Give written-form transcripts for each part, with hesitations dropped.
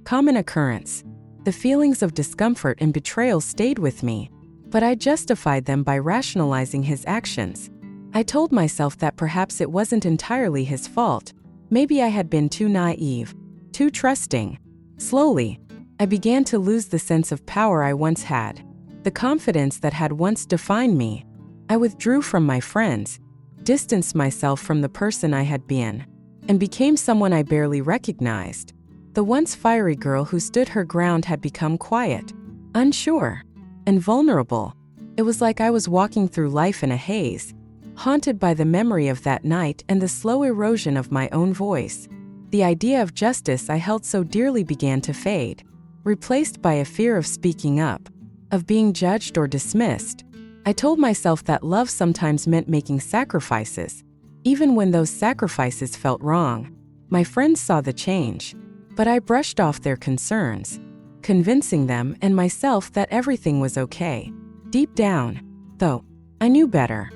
Common occurrence. The feelings of discomfort and betrayal stayed with me, but I justified them by rationalizing his actions. I told myself that perhaps it wasn't entirely his fault. Maybe I had been too naive, too trusting. Slowly, I began to lose the sense of power I once had, the confidence that had once defined me. I withdrew from my friends, distanced myself from the person I had been, and became someone I barely recognized. The once fiery girl who stood her ground had become quiet, unsure, and vulnerable. It was like I was walking through life in a haze, haunted by the memory of that night and the slow erosion of my own voice. The idea of justice I held so dearly began to fade, replaced by a fear of speaking up, of being judged or dismissed. I told myself that love sometimes meant making sacrifices, even when those sacrifices felt wrong. My friends saw the change, but I brushed off their concerns, convincing them and myself that everything was okay. Deep down, though, I knew better.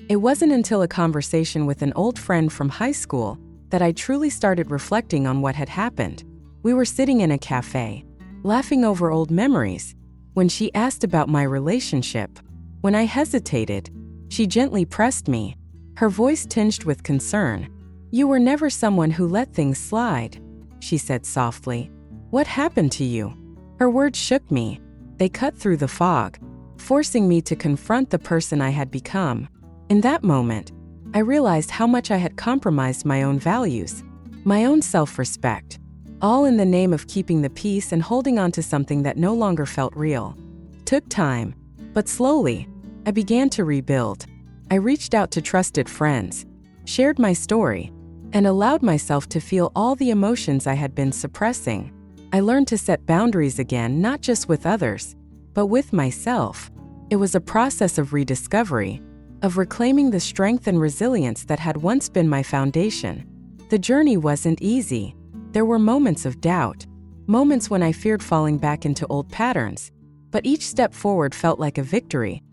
It wasn't until a conversation with an old friend from high school that I truly started reflecting on what had happened. We were sitting in a cafe, laughing over old memories, when she asked about my relationship. When I hesitated, she gently pressed me, her voice tinged with concern. "You were never someone who let things slide," she said softly. "What happened to you?" Her words shook me. They cut through the fog, forcing me to confront the person I had become. In that moment, I realized how much I had compromised my own values, my own self-respect, all in the name of keeping the peace and holding on to something that no longer felt real. It took time, but slowly, I began to rebuild. I reached out to trusted friends, shared my story, and allowed myself to feel all the emotions I had been suppressing. I learned to set boundaries again, not just with others, but with myself. It was a process of rediscovery, of reclaiming the strength and resilience that had once been my foundation. The journey wasn't easy. There were moments of doubt, moments when I feared falling back into old patterns, but each step forward felt like a victory,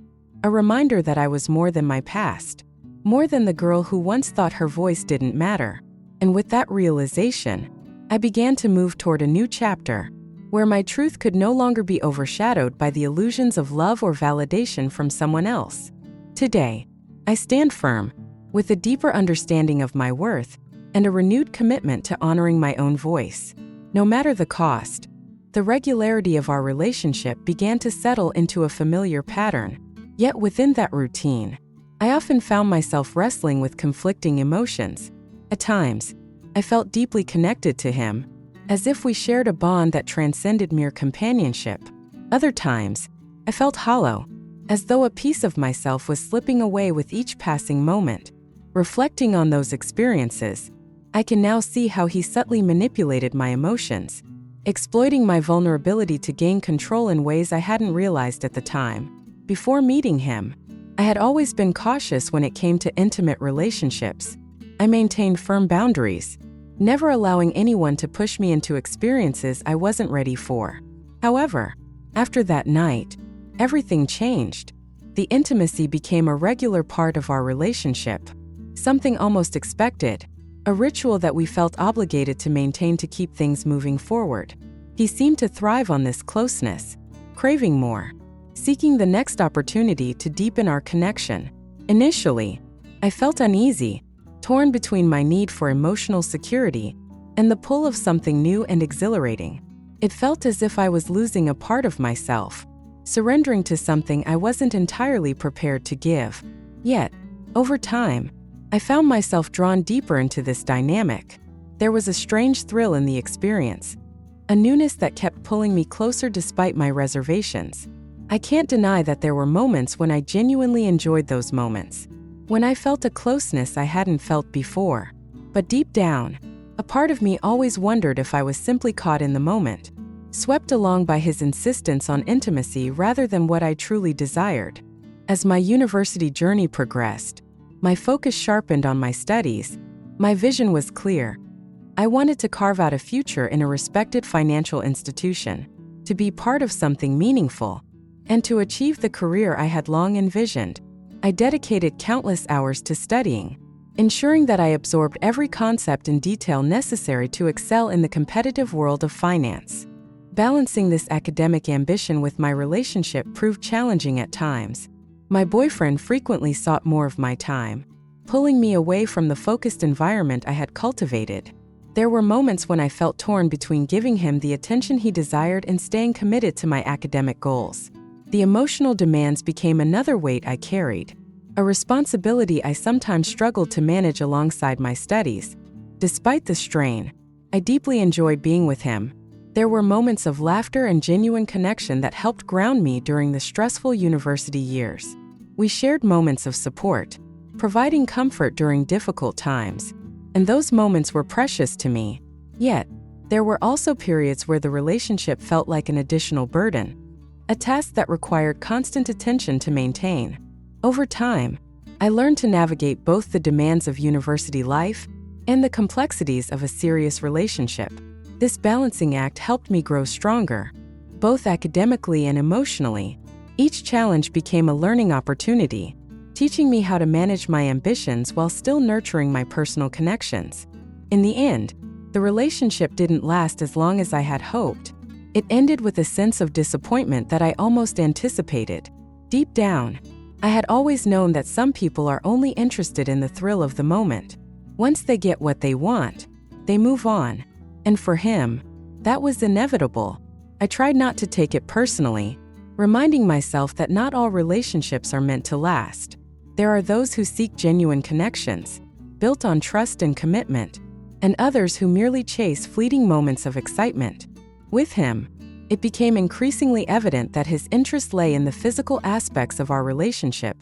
a reminder that I was more than my past, more than the girl who once thought her voice didn't matter. And with that realization, I began to move toward a new chapter, where my truth could no longer be overshadowed by the illusions of love or validation from someone else. Today, I stand firm, with a deeper understanding of my worth and a renewed commitment to honoring my own voice. No matter the cost, the regularity of our relationship began to settle into a familiar pattern. Yet within that routine, I often found myself wrestling with conflicting emotions. At times, I felt deeply connected to him, as if we shared a bond that transcended mere companionship. Other times, I felt hollow, as though a piece of myself was slipping away with each passing moment. Reflecting on those experiences, I can now see how he subtly manipulated my emotions, exploiting my vulnerability to gain control in ways I hadn't realized at the time. Before meeting him, I had always been cautious when it came to intimate relationships. I maintained firm boundaries, never allowing anyone to push me into experiences I wasn't ready for. However, after that night, everything changed. The intimacy became a regular part of our relationship, something almost expected, a ritual that we felt obligated to maintain to keep things moving forward. He seemed to thrive on this closeness, craving more, seeking the next opportunity to deepen our connection. Initially, I felt uneasy, torn between my need for emotional security and the pull of something new and exhilarating. It felt as if I was losing a part of myself, surrendering to something I wasn't entirely prepared to give. Yet, over time, I found myself drawn deeper into this dynamic. There was a strange thrill in the experience, a newness that kept pulling me closer despite my reservations. I can't deny that there were moments when I genuinely enjoyed those moments, when I felt a closeness I hadn't felt before. But deep down, a part of me always wondered if I was simply caught in the moment, swept along by his insistence on intimacy rather than what I truly desired. As my university journey progressed, my focus sharpened on my studies. My vision was clear. I wanted to carve out a future in a respected financial institution, to be part of something meaningful, and to achieve the career I had long envisioned. I dedicated countless hours to studying, ensuring that I absorbed every concept and detail necessary to excel in the competitive world of finance. Balancing this academic ambition with my relationship proved challenging at times. My boyfriend frequently sought more of my time, pulling me away from the focused environment I had cultivated. There were moments when I felt torn between giving him the attention he desired and staying committed to my academic goals. The emotional demands became another weight I carried, a responsibility I sometimes struggled to manage alongside my studies. Despite the strain, I deeply enjoyed being with him. There were moments of laughter and genuine connection that helped ground me during the stressful university years. We shared moments of support, providing comfort during difficult times, and those moments were precious to me. Yet, there were also periods where the relationship felt like an additional burden, a task that required constant attention to maintain. Over time, I learned to navigate both the demands of university life and the complexities of a serious relationship. This balancing act helped me grow stronger, both academically and emotionally. Each challenge became a learning opportunity, teaching me how to manage my ambitions while still nurturing my personal connections. In the end, the relationship didn't last as long as I had hoped. It ended with a sense of disappointment that I almost anticipated. Deep down, I had always known that some people are only interested in the thrill of the moment. Once they get what they want, they move on. And for him, that was inevitable. I tried not to take it personally, reminding myself that not all relationships are meant to last. There are those who seek genuine connections, built on trust and commitment, and others who merely chase fleeting moments of excitement. With him, it became increasingly evident that his interest lay in the physical aspects of our relationship,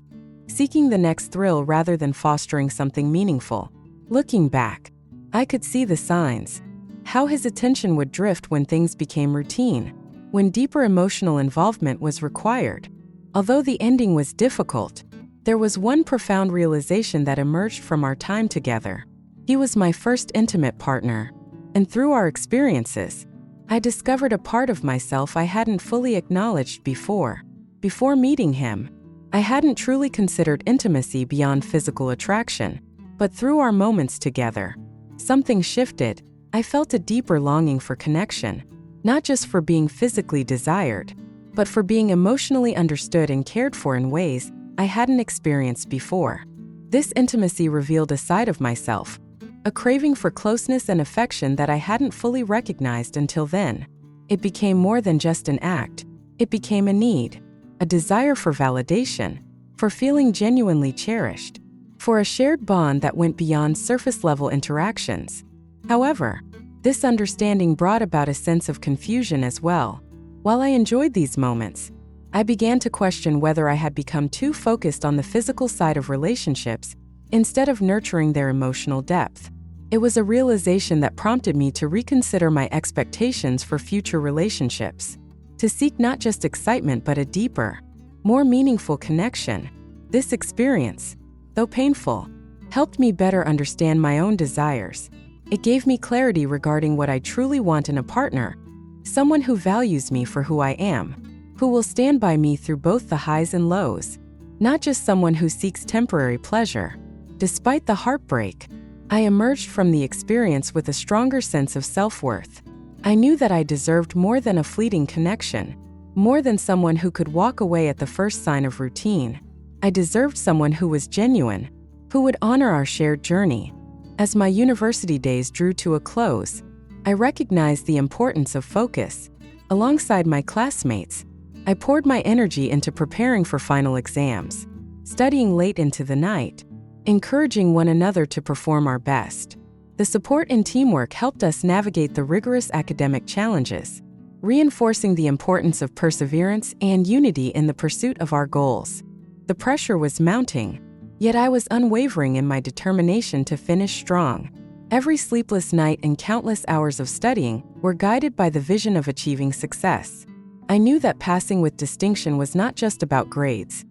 seeking the next thrill rather than fostering something meaningful. Looking back, I could see the signs. How his attention would drift when things became routine, when deeper emotional involvement was required. Although the ending was difficult, there was one profound realization that emerged from our time together. He was my first intimate partner, and through our experiences, I discovered a part of myself I hadn't fully acknowledged before. Before meeting him, I hadn't truly considered intimacy beyond physical attraction, but through our moments together, something shifted. I felt a deeper longing for connection, not just for being physically desired, but for being emotionally understood and cared for in ways I hadn't experienced before. This intimacy revealed a side of myself, a craving for closeness and affection that I hadn't fully recognized until then. It became more than just an act. It became a need, a desire for validation, for feeling genuinely cherished, for a shared bond that went beyond surface-level interactions. However, this understanding brought about a sense of confusion as well. While I enjoyed these moments, I began to question whether I had become too focused on the physical side of relationships instead of nurturing their emotional depth. It was a realization that prompted me to reconsider my expectations for future relationships, to seek not just excitement but a deeper, more meaningful connection. This experience, though painful, helped me better understand my own desires. It gave me clarity regarding what I truly want in a partner, someone who values me for who I am, who will stand by me through both the highs and lows, not just someone who seeks temporary pleasure. Despite the heartbreak, I emerged from the experience with a stronger sense of self-worth. I knew that I deserved more than a fleeting connection, more than someone who could walk away at the first sign of routine. I deserved someone who was genuine, who would honor our shared journey. As my university days drew to a close, I recognized the importance of focus. Alongside my classmates, I poured my energy into preparing for final exams, studying late into the night, encouraging one another to perform our best. The support and teamwork helped us navigate the rigorous academic challenges, reinforcing the importance of perseverance and unity in the pursuit of our goals. The pressure was mounting, yet I was unwavering in my determination to finish strong. Every sleepless night and countless hours of studying were guided by the vision of achieving success. I knew that passing with distinction was not just about grades.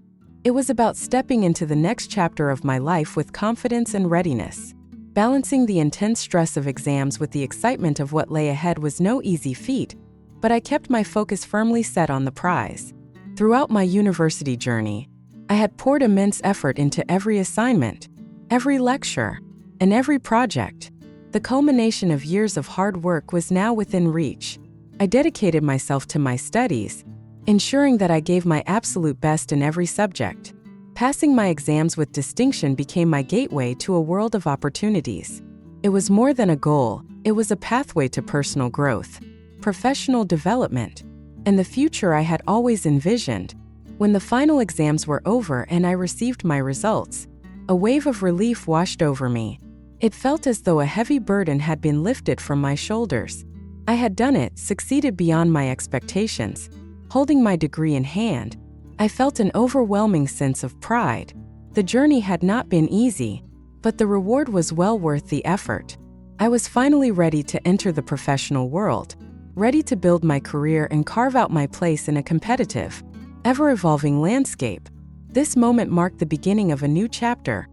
It was about stepping into the next chapter of my life with confidence and readiness. Balancing the intense stress of exams with the excitement of what lay ahead was no easy feat, but I kept my focus firmly set on the prize. Throughout my university journey, I had poured immense effort into every assignment, every lecture, and every project. The culmination of years of hard work was now within reach. I dedicated myself to my studies, ensuring that I gave my absolute best in every subject. Passing my exams with distinction became my gateway to a world of opportunities. It was more than a goal, it was a pathway to personal growth, professional development, and the future I had always envisioned. When the final exams were over and I received my results, a wave of relief washed over me. It felt as though a heavy burden had been lifted from my shoulders. I had done it, succeeded beyond my expectations. Holding my degree in hand, I felt an overwhelming sense of pride. The journey had not been easy, but the reward was well worth the effort. I was finally ready to enter the professional world, ready to build my career and carve out my place in a competitive, ever-evolving landscape. This moment marked the beginning of a new chapter,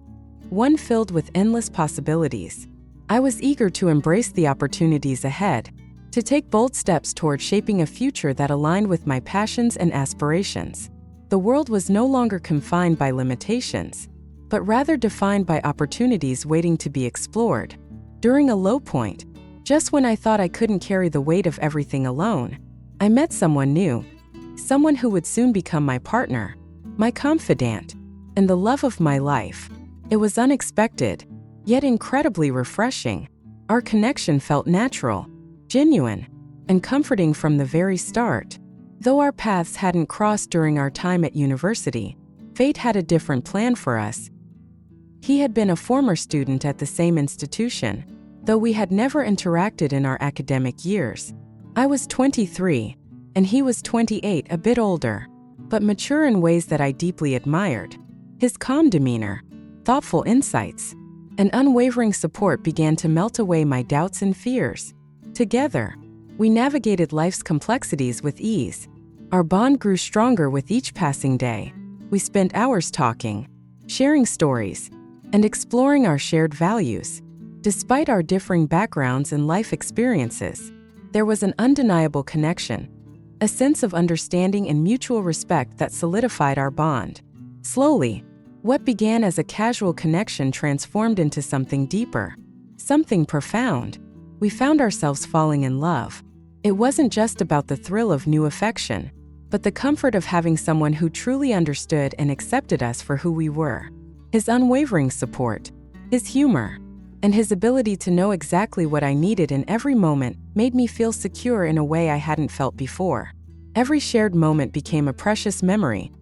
one filled with endless possibilities. I was eager to embrace the opportunities ahead, to take bold steps toward shaping a future that aligned with my passions and aspirations. The world was no longer confined by limitations, but rather defined by opportunities waiting to be explored. During a low point, just when I thought I couldn't carry the weight of everything alone, I met someone new, someone who would soon become my partner, my confidant, and the love of my life. It was unexpected, yet incredibly refreshing. Our connection felt natural, genuine, and comforting from the very start. Though our paths hadn't crossed during our time at university, fate had a different plan for us. He had been a former student at the same institution, though we had never interacted in our academic years. I was 23, and he was 28, a bit older, but mature in ways that I deeply admired. His calm demeanor, thoughtful insights, and unwavering support began to melt away my doubts and fears. Together, we navigated life's complexities with ease. Our bond grew stronger with each passing day. We spent hours talking, sharing stories, and exploring our shared values. Despite our differing backgrounds and life experiences, there was an undeniable connection, a sense of understanding and mutual respect that solidified our bond. Slowly, what began as a casual connection transformed into something deeper, something profound. We found ourselves falling in love. It wasn't just about the thrill of new affection, but the comfort of having someone who truly understood and accepted us for who we were. His unwavering support, his humor, and his ability to know exactly what I needed in every moment made me feel secure in a way I hadn't felt before. Every shared moment became a precious memory,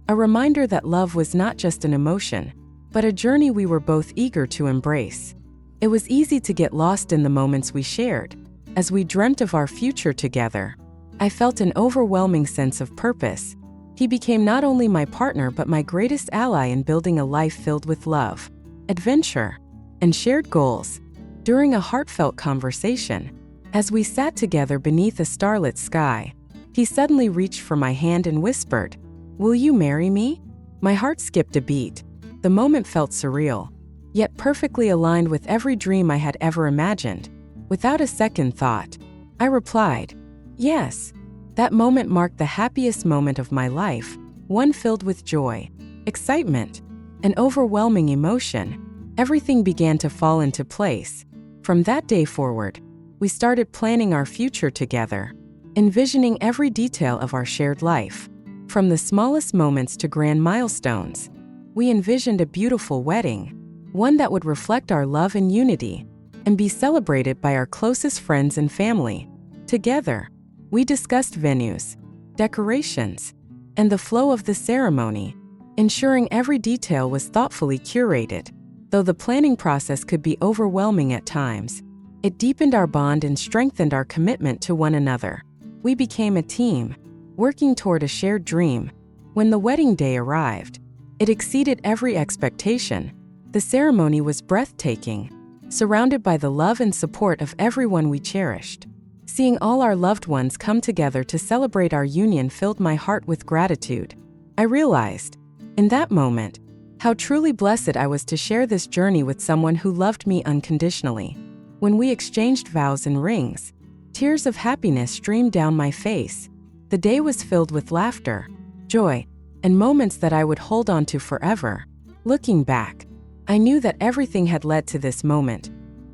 a reminder that love was not just an emotion, but a journey we were both eager to embrace. It was easy to get lost in the moments we shared. As we dreamt of our future together, I felt an overwhelming sense of purpose. He became not only my partner but my greatest ally in building a life filled with love, adventure, and shared goals. During a heartfelt conversation, as we sat together beneath a starlit sky, he suddenly reached for my hand and whispered, "Will you marry me?" My heart skipped a beat. The moment felt surreal, yet perfectly aligned with every dream I had ever imagined. Without a second thought, I replied, "Yes." That moment marked the happiest moment of my life, one filled with joy, excitement, and overwhelming emotion. Everything began to fall into place. From that day forward, we started planning our future together, envisioning every detail of our shared life. From the smallest moments to grand milestones, we envisioned a beautiful wedding, one that would reflect our love and unity, and be celebrated by our closest friends and family. Together, we discussed venues, decorations, and the flow of the ceremony, ensuring every detail was thoughtfully curated. Though the planning process could be overwhelming at times, it deepened our bond and strengthened our commitment to one another. We became a team, working toward a shared dream. When the wedding day arrived, it exceeded every expectation. The ceremony was breathtaking, surrounded by the love and support of everyone we cherished. Seeing all our loved ones come together to celebrate our union filled my heart with gratitude. I realized, in that moment, how truly blessed I was to share this journey with someone who loved me unconditionally. When we exchanged vows and rings, tears of happiness streamed down my face. The day was filled with laughter, joy, and moments that I would hold on to forever. Looking back, I knew that everything had led to this moment,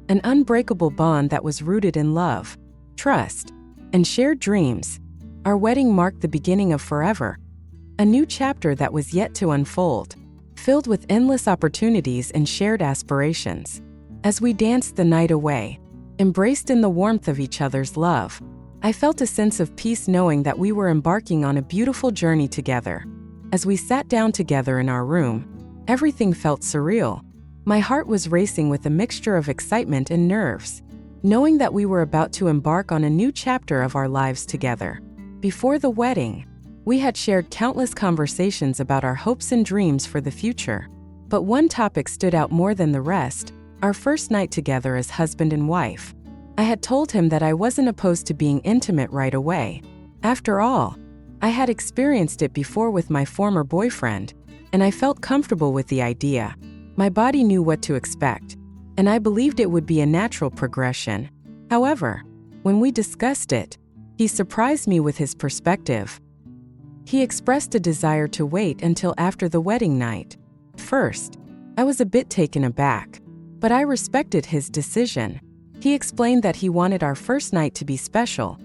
an unbreakable bond that was rooted in love, trust, and shared dreams, our wedding marked the beginning of forever, a new chapter that was yet to unfold, filled with endless opportunities and shared aspirations. As we danced the night away, embraced in the warmth of each other's love, I felt a sense of peace knowing that we were embarking on a beautiful journey together. As we sat down together in our room, everything felt surreal. My heart was racing with a mixture of excitement and nerves, knowing that we were about to embark on a new chapter of our lives together. Before the wedding, we had shared countless conversations about our hopes and dreams for the future. But one topic stood out more than the rest: our first night together as husband and wife. I had told him that I wasn't opposed to being intimate right away. After all, I had experienced it before with my former boyfriend, and I felt comfortable with the idea. My body knew what to expect, and I believed it would be a natural progression. However, when we discussed it, he surprised me with his perspective. He expressed a desire to wait until after the wedding night. First, I was a bit taken aback, but I respected his decision. He explained that he wanted our first night to be special,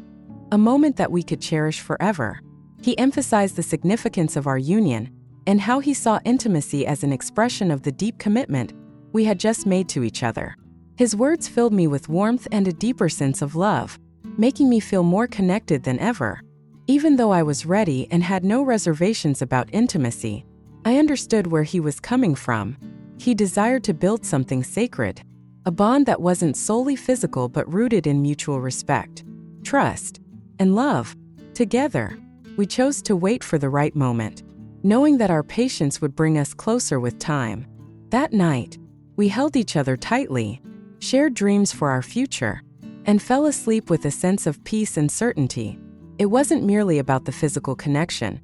a moment that we could cherish forever. He emphasized the significance of our union and how he saw intimacy as an expression of the deep commitment we had just made to each other. His words filled me with warmth and a deeper sense of love, making me feel more connected than ever. Even though I was ready and had no reservations about intimacy, I understood where he was coming from. He desired to build something sacred, a bond that wasn't solely physical but rooted in mutual respect, trust, and love. Together, we chose to wait for the right moment, knowing that our patience would bring us closer with time. That night, we held each other tightly, shared dreams for our future, and fell asleep with a sense of peace and certainty. It wasn't merely about the physical connection.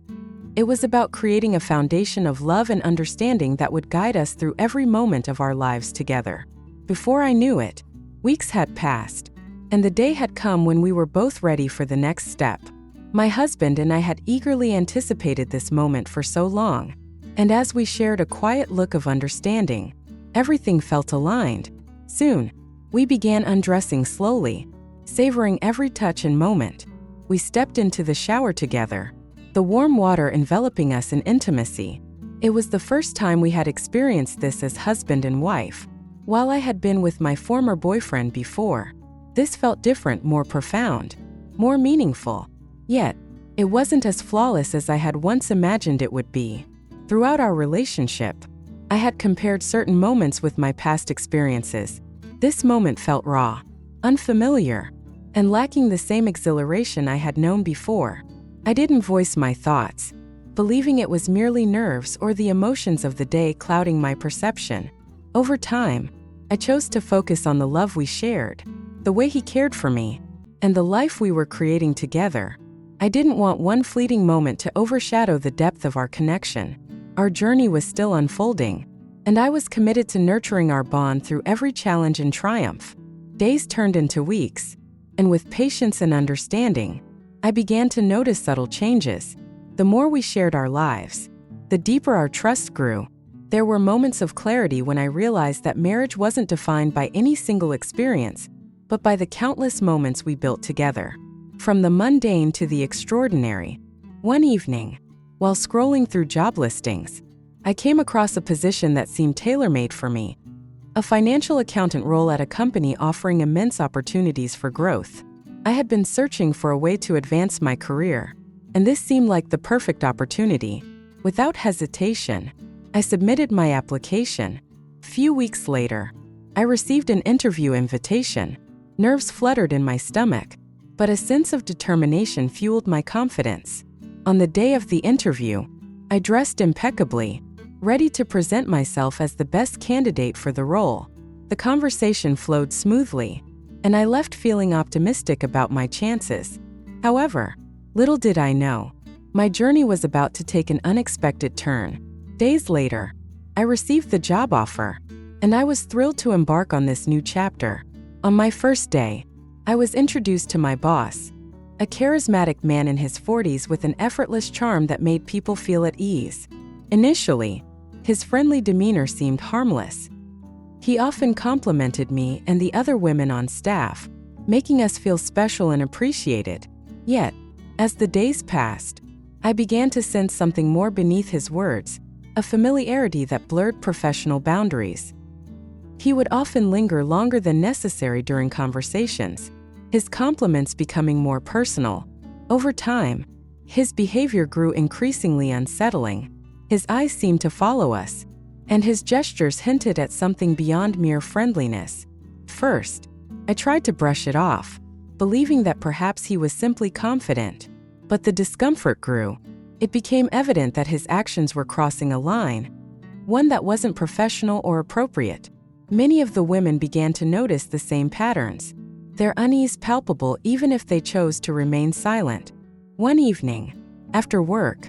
It was about creating a foundation of love and understanding that would guide us through every moment of our lives together. Before I knew it, weeks had passed, and the day had come when we were both ready for the next step. My husband and I had eagerly anticipated this moment for so long, and as we shared a quiet look of understanding, everything felt aligned. Soon, we began undressing slowly, savoring every touch and moment. We stepped into the shower together, the warm water enveloping us in intimacy. It was the first time we had experienced this as husband and wife. While I had been with my former boyfriend before, this felt different, more profound, more meaningful. Yet, it wasn't as flawless as I had once imagined it would be. Throughout our relationship, I had compared certain moments with my past experiences. This moment felt raw, unfamiliar, and lacking the same exhilaration I had known before. I didn't voice my thoughts, believing it was merely nerves or the emotions of the day clouding my perception. Over time, I chose to focus on the love we shared, the way he cared for me, and the life we were creating together. I didn't want one fleeting moment to overshadow the depth of our connection. Our journey was still unfolding, and I was committed to nurturing our bond through every challenge and triumph. Days turned into weeks, and with patience and understanding, I began to notice subtle changes. The more we shared our lives, the deeper our trust grew. There were moments of clarity when I realized that marriage wasn't defined by any single experience, but by the countless moments we built together. From the mundane to the extraordinary. One evening, while scrolling through job listings, I came across a position that seemed tailor-made for me. A financial accountant role at a company offering immense opportunities for growth. I had been searching for a way to advance my career, and this seemed like the perfect opportunity. Without hesitation, I submitted my application. Few weeks later, I received an interview invitation. Nerves fluttered in my stomach, but a sense of determination fueled my confidence. On the day of the interview, I dressed impeccably, ready to present myself as the best candidate for the role. The conversation flowed smoothly, and I left feeling optimistic about my chances. However, little did I know, my journey was about to take an unexpected turn. Days later, I received the job offer, and I was thrilled to embark on this new chapter. On my first day, I was introduced to my boss, a charismatic man in his 40s with an effortless charm that made people feel at ease. Initially, his friendly demeanor seemed harmless. He often complimented me and the other women on staff, making us feel special and appreciated. Yet, as the days passed, I began to sense something more beneath his words, a familiarity that blurred professional boundaries. He would often linger longer than necessary during conversations, his compliments becoming more personal. Over time, his behavior grew increasingly unsettling. His eyes seemed to follow us, and his gestures hinted at something beyond mere friendliness. First, I tried to brush it off, believing that perhaps he was simply confident. But the discomfort grew. It became evident that his actions were crossing a line, one that wasn't professional or appropriate. Many of the women began to notice the same patterns, their unease palpable even if they chose to remain silent. One evening, after work,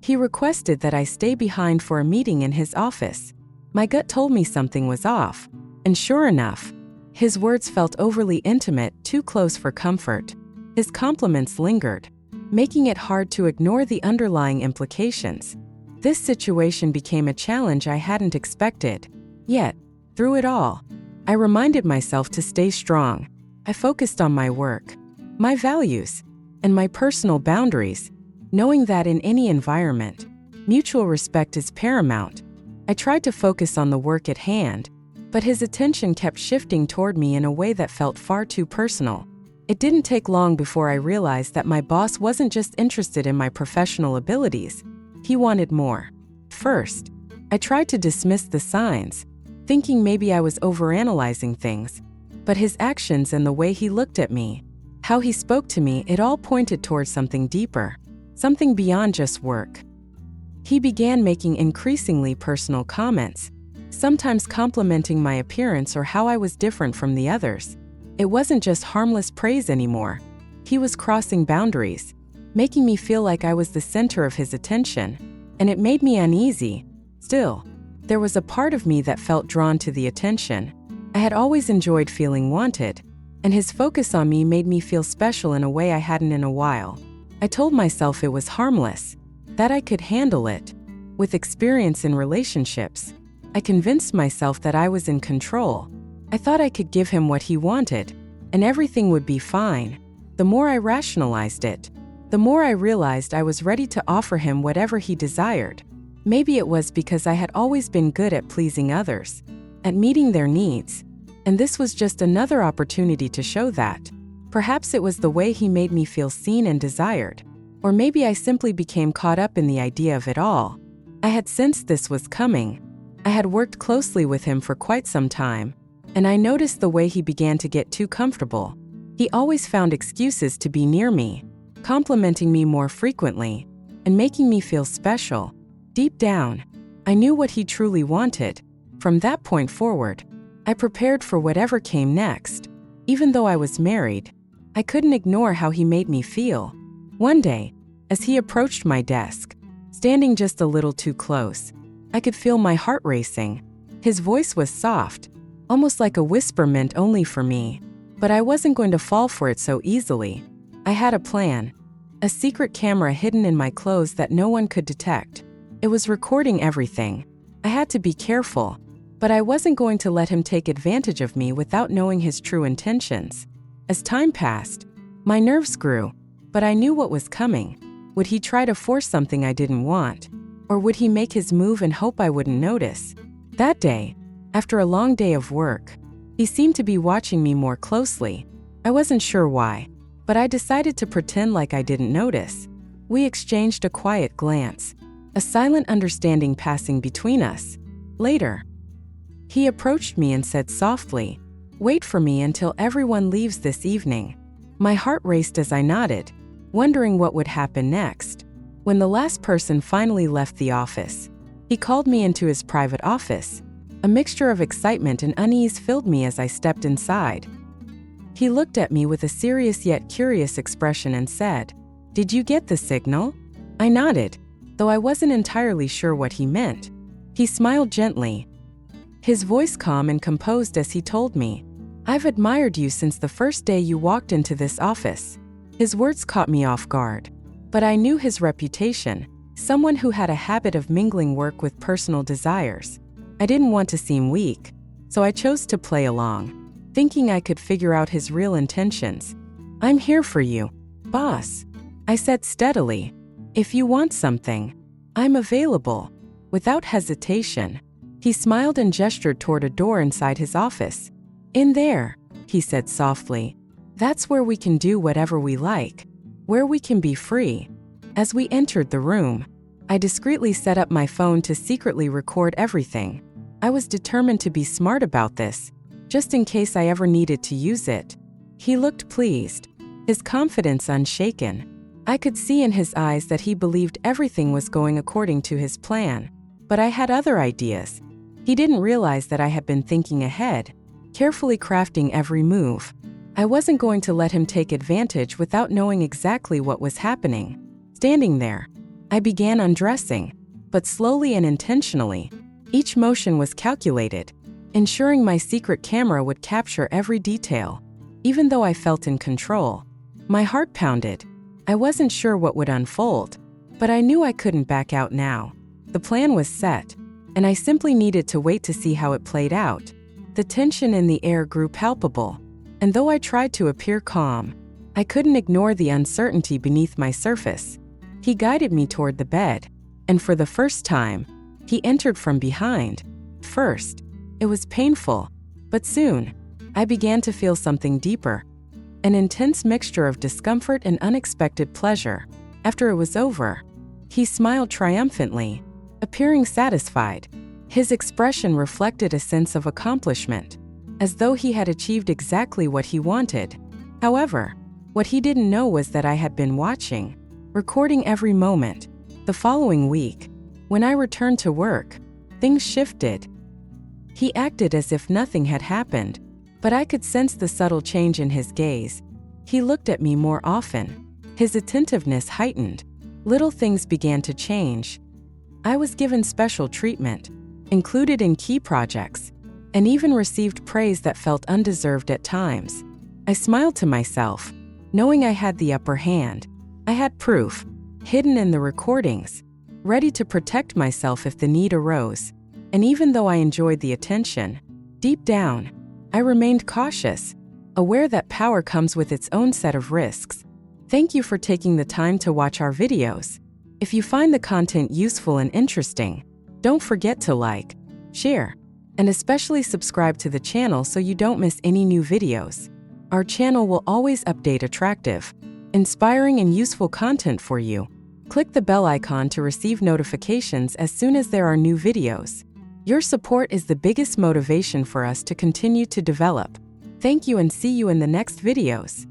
he requested that I stay behind for a meeting in his office. My gut told me something was off, and sure enough, his words felt overly intimate, too close for comfort. His compliments lingered, making it hard to ignore the underlying implications. This situation became a challenge I hadn't expected. Yet, through it all, I reminded myself to stay strong. I focused on my work, my values, and my personal boundaries, knowing that in any environment, mutual respect is paramount. I tried to focus on the work at hand, but his attention kept shifting toward me in a way that felt far too personal. It didn't take long before I realized that my boss wasn't just interested in my professional abilities. He wanted more. First, I tried to dismiss the signs, thinking maybe I was overanalyzing things. But his actions and the way he looked at me, how he spoke to me, it all pointed towards something deeper, something beyond just work. He began making increasingly personal comments, sometimes complimenting my appearance or how I was different from the others. It wasn't just harmless praise anymore. He was crossing boundaries, making me feel like I was the center of his attention, and it made me uneasy. Still, there was a part of me that felt drawn to the attention. I had always enjoyed feeling wanted, and his focus on me made me feel special in a way I hadn't in a while. I told myself it was harmless, that I could handle it. With experience in relationships, I convinced myself that I was in control. I thought I could give him what he wanted, and everything would be fine. The more I rationalized it, the more I realized I was ready to offer him whatever he desired. Maybe it was because I had always been good at pleasing others, at meeting their needs, and this was just another opportunity to show that. Perhaps it was the way he made me feel seen and desired, or maybe I simply became caught up in the idea of it all. I had sensed this was coming. I had worked closely with him for quite some time, and I noticed the way he began to get too comfortable. He always found excuses to be near me, complimenting me more frequently, and making me feel special. Deep down, I knew what he truly wanted. From that point forward, I prepared for whatever came next. Even though I was married, I couldn't ignore how he made me feel. One day, as he approached my desk, standing just a little too close, I could feel my heart racing. His voice was soft, almost like a whisper meant only for me, but I wasn't going to fall for it so easily. I had a plan, a secret camera hidden in my clothes that no one could detect. It was recording everything. I had to be careful, but I wasn't going to let him take advantage of me without knowing his true intentions. As time passed, my nerves grew, but I knew what was coming. Would he try to force something I didn't want? Or would he make his move and hope I wouldn't notice? That day, after a long day of work, he seemed to be watching me more closely. I wasn't sure why, but I decided to pretend like I didn't notice. We exchanged a quiet glance, a silent understanding passing between us. Later, he approached me and said softly, "Wait for me until everyone leaves this evening." My heart raced as I nodded, wondering what would happen next. When the last person finally left the office, he called me into his private office. A mixture of excitement and unease filled me as I stepped inside. He looked at me with a serious yet curious expression and said, "Did you get the signal?" I nodded, though I wasn't entirely sure what he meant. He smiled gently, his voice calm and composed as he told me, "I've admired you since the first day you walked into this office." His words caught me off guard, but I knew his reputation, someone who had a habit of mingling work with personal desires. I didn't want to seem weak, so I chose to play along, thinking I could figure out his real intentions. "I'm here for you," "Boss," I said steadily, "if you want something, I'm available." Without hesitation, he smiled and gestured toward a door inside his office. "In there," he said softly. "That's where we can do whatever we like, where we can be free." As we entered the room, I discreetly set up my phone to secretly record everything. I was determined to be smart about this, just in case I ever needed to use it. He looked pleased, his confidence unshaken. I could see in his eyes that he believed everything was going according to his plan. But I had other ideas. He didn't realize that I had been thinking ahead, carefully crafting every move. I wasn't going to let him take advantage without knowing exactly what was happening. Standing there, I began undressing, but slowly and intentionally. Each motion was calculated, ensuring my secret camera would capture every detail. Even though I felt in control, my heart pounded. I wasn't sure what would unfold, but I knew I couldn't back out now. The plan was set, and I simply needed to wait to see how it played out. The tension in the air grew palpable, and though I tried to appear calm, I couldn't ignore the uncertainty beneath my surface. He guided me toward the bed, and for the first time, he entered from behind. First, it was painful, but soon, I began to feel something deeper, an intense mixture of discomfort and unexpected pleasure. After it was over, he smiled triumphantly, appearing satisfied. His expression reflected a sense of accomplishment, as though he had achieved exactly what he wanted. However, what he didn't know was that I had been watching, recording every moment. The following week, when I returned to work, things shifted. He acted as if nothing had happened, but I could sense the subtle change in his gaze. He looked at me more often. His attentiveness heightened. Little things began to change. I was given special treatment, included in key projects, and even received praise that felt undeserved at times. I smiled to myself, knowing I had the upper hand. I had proof, hidden in the recordings, ready to protect myself if the need arose. And even though I enjoyed the attention, deep down, I remained cautious, aware that power comes with its own set of risks. Thank you for taking the time to watch our videos. If you find the content useful and interesting, don't forget to like, share, and especially subscribe to the channel so you don't miss any new videos. Our channel will always update attractive, inspiring, and useful content for you. Click the bell icon to receive notifications as soon as there are new videos. Your support is the biggest motivation for us to continue to develop. Thank you and see you in the next videos.